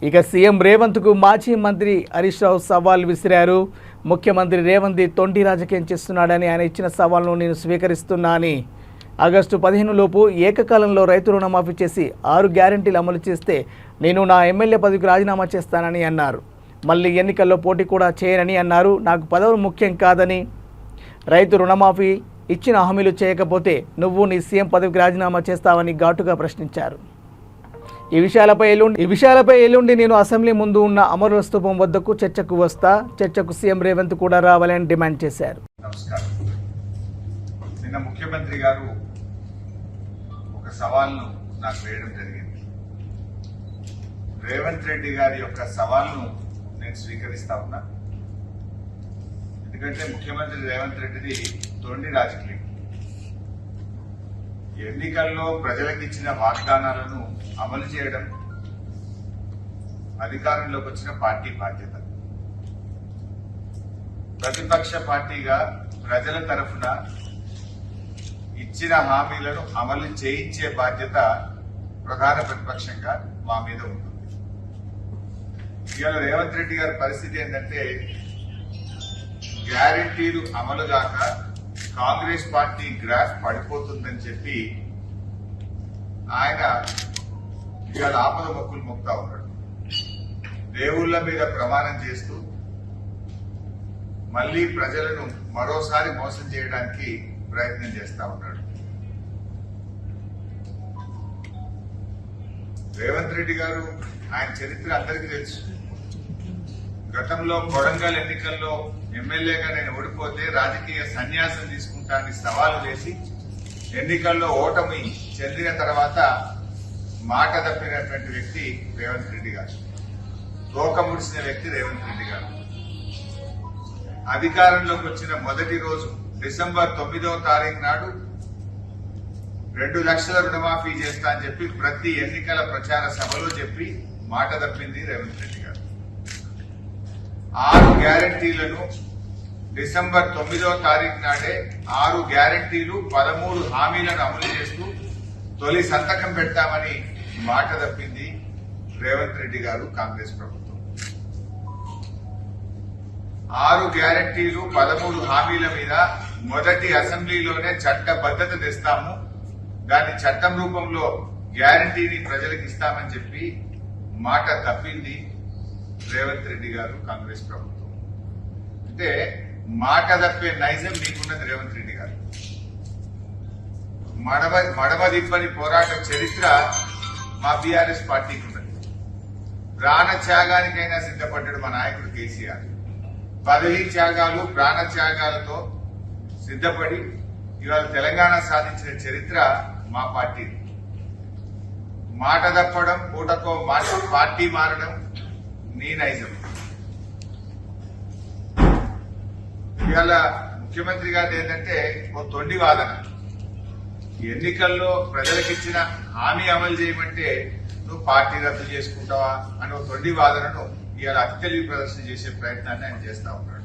ఇక సీఎం రేవంత్కు మాజీ మంత్రి హరీష్ రావు సవాల్ విసిరారు. ముఖ్యమంత్రి రేవంత్ తొండి రాజకీయం చేస్తున్నాడని ఆయన ఇచ్చిన సవాల్ను నేను స్వీకరిస్తున్నా అని ఆగస్టు 15 లోపు ఏకకాలంలో రైతు రుణమాఫీ చేసి 6 గ్యారెంటీలు అమలు చేస్తే నేను నా ఎమ్మెల్యే పదవికి రాజీనామా చేస్తానని అన్నారు. మళ్ళీ ఎన్నికల్లో పోటీ కూడా చేయనని అన్నారు. నాకు పదవులు ముఖ్యం కాదని, రైతు రుణమాఫీ ఇచ్చిన హామీలు చేయకపోతే నువ్వు నీ సీఎం పదవికి రాజీనామా చేస్తావని ఘాటుగా ప్రశ్నించారు. ఈ విషయాలపై ఎల్లుండి నేను అసెంబ్లీ ముందు ఉన్న అమరుల స్తూపం వద్దకు చర్చకు వస్తా. చర్చకు సీఎం రేవంత్ కూడా రావాలని డిమాండ్ చేశారు. నమస్కారం. నిన్న ముఖ్యమంత్రి గారు ఒక సవాల్ను నాకు వేయడం జరిగింది. రేవంత్ రెడ్డి గారి యొక్క సవాల్ను నేను స్వీకరిస్తా ఉన్నా. ఎందుకంటే ముఖ్యమంత్రి రేవంత్ రెడ్డిది తొండి రాజకీయం. ఎన్నికల్లో ప్రజలకు ఇచ్చిన వాగ్దానాలను అమలు చేయడం అధికారంలోకి వచ్చిన పార్టీ బాధ్యత. ప్రతిపక్ష పార్టీగా ప్రజల తరఫున ఇచ్చిన హామీలను అమలు చేయించే బాధ్యత ప్రధాన ప్రతిపక్షంగా మా మీద ఉంటుంది. ఇవాళ రేవంత్ రెడ్డి గారి పరిస్థితి ఏంటంటే, గ్యారెంటీలు అమలు కాక కాంగ్రెస్ పార్టీ గ్రాఫ్ పడిపోతుందని చెప్పి ఆయన ఇవాళ ఆపద మొక్కులు మొక్తా ఉన్నాడు. దేవుళ్ల మీద ప్రమాణం చేస్తూ మళ్లీ ప్రజలను మరోసారి మోసం చేయడానికి ప్రయత్నం చేస్తా ఉన్నాడు. రేవంత్ రెడ్డి గారు ఆయన చరిత్ర అందరికీ తెలుసు. గతంలో కొడంగల్ ఎన్నికల్లో ఎమ్మెల్యేగా నేను ఓడిపోతే రాజకీయ సన్యాసం తీసుకుంటానని సవాలు వేసి ఎన్నికల్లో ఓటమి చెందిన తర్వాత మాట తప్పినటువంటి వ్యక్తి రేవంత్ రెడ్డి గారు. తోక ముడిసిన వ్యక్తి రేవంత్ రెడ్డి గారు. అధికారంలోకి వచ్చిన మొదటి రోజు డిసెంబర్ 9వ తారీఖు నాడు 2 లక్షల రుణమాఫీ చేస్తా అని చెప్పి ప్రతి ఎన్నికల ప్రచార సభలో చెప్పి మాట తప్పింది రేవంత్ రెడ్డి గారు. 6 గ్యారెంటీలను డిసెంబర్ 9వ తారీఖు నాడే 6 గ్యారెంటీలు 13 హామీలను అమలు చేస్తూ తొలి సంతకం పెడతామని మాట తప్పింది రేవంత్ రెడ్డి గారు, కాంగ్రెస్ ప్రభుత్వం. 6 గ్యారెంటీలు 13 హామీల మీద మొదటి అసెంబ్లీలోనే చట్టబద్ధత తెస్తాము, దాన్ని చట్టం రూపంలో గ్యారెంటీని ప్రజలకు ఇస్తామని చెప్పి మాట తప్పింది రేవంత్ రెడ్డి గారు, కాంగ్రెస్ ప్రభుత్వం. అంటే మాట తప్పే నైజం మీకున్నది రేవంత్ రెడ్డి గారు. మడమదిప్పని పోరాట చరిత్ర మా బీఆర్ఎస్ పార్టీకి ఉన్నది. ప్రాణ త్యాగానికైనా సిద్ధపడ్డాడు మా నాయకుడు కేసీఆర్. పదవీ త్యాగాలు, ప్రాణ త్యాగాలతో సిద్ధపడి ఇవాళ తెలంగాణ సాధించిన చరిత్ర మా పార్టీ. మాట తప్పడం, పూటకో పార్టీ మారడం నీ నైజం. ఇవాళ ముఖ్యమంత్రి గారు ఏంటంటే ఓ తొండి వాదన. ఎన్నికల్లో ప్రజలకిచ్చిన హామీ అమలు చేయమంటే నువ్వు పార్టీ రద్దు చేసుకుంటావా అని ఒక తొండి వాదనను ఇవాళ అతి తెలివి ప్రదర్శన చేసే ప్రయత్నాన్ని ఆయన చేస్తా ఉన్నాడు.